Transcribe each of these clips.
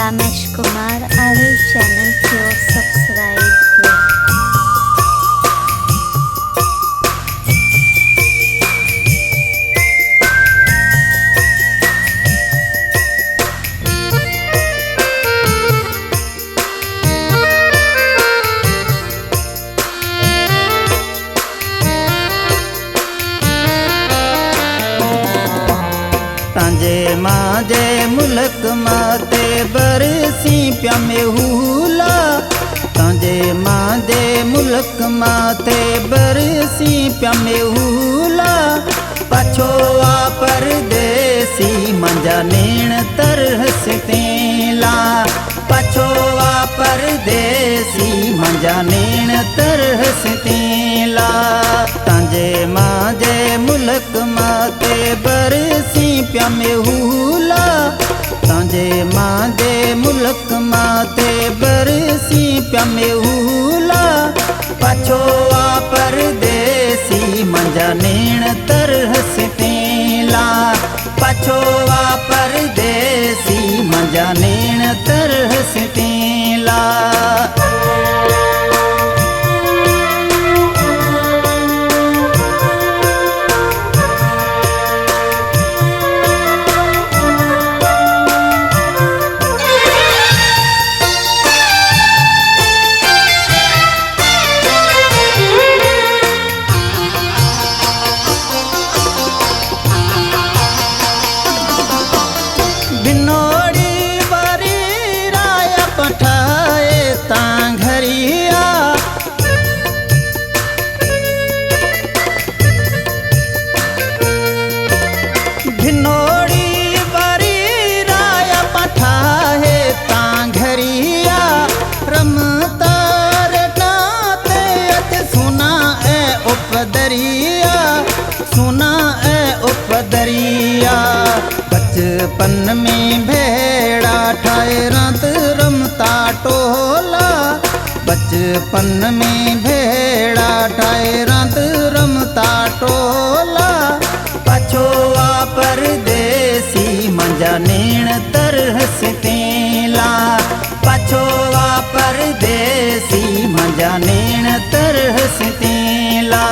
रमेश कुमार आरे channel को subscribe करो। तांजे माजे मुल्क माते बरसी प्या में हुला। तांजे माजे मुल्क माते बरसी प्या में हुला। पछो आ परदेसी मंजा नेण तरह से तेला। पछो आ परदेसी मंजा नेण तरह से तेला। तांजे माजे मुल्क माते बरसी प्या में हुला। तांजे माजे मुल्क माते बरसी प्या में हुला। पछो आ परदेसी मंजा नेण तरह से तेला। पछो आ परदेसी मंजा नेण तरह से तेला। भिनोड़ी बारी राया पठाए तांघरिया। भिनोड़ी बारी राया पठाए तांघरिया। रमतार नाते अत सुना ए उपदरिया। सुना ए उपदरिया। बचपन में भेड़ा ठाए रात रमता टोला। बचपन में भेड़ा ठाए रात रमता टोला। पछो आ परदेसी मंजा नेण तरह से तेला। पछो आ परदेसी मंजा नेण तरह से तेला।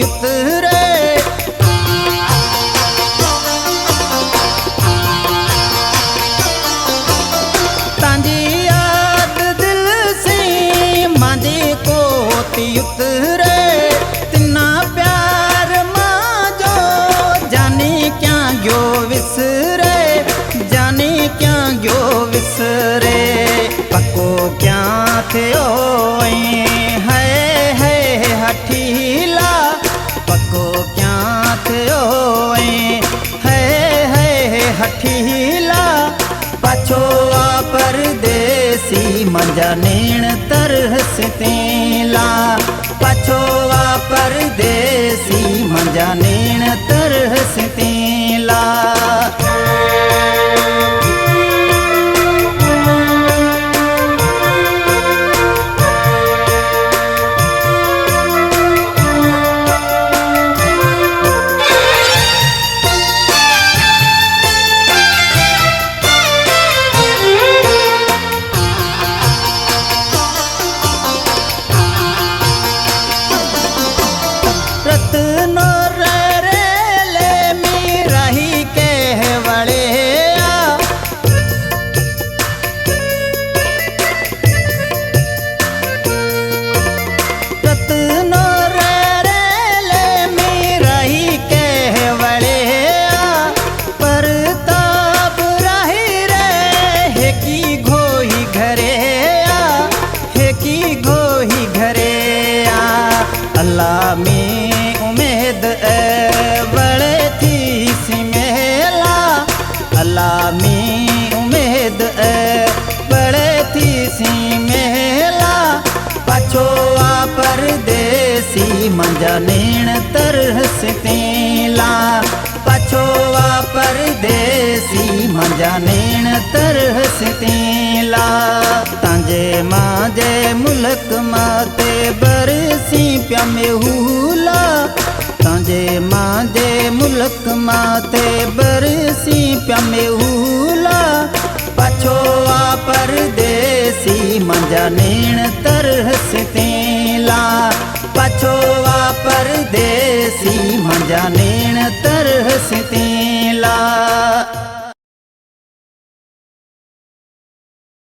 उतरे तांजी याद दिल से मांझे को उतरे। तिना प्यार मांझो जाने क्या गयो विसरे। जाने क्या गयो विसरे। पको क्या थियो है हठीला। पको क्या थियो है हठीला। पछो आ परदेसी मंजा नेण तरह से तेला। पछो आ परदेसी मंजा नेण तरह से तेला। नेण तरसतेला पछोआ परदेसी मंजा नेण तरसतेला तांजे मांजे मुल्क माते बरसी प्या मेहूला तांजे मांजे मुल्क माते बरसी प्या मेहूला पछोआ परदेसी मंजा नेण तरसतेला पछोआ परदेसी मंजा नेण तरसतेला।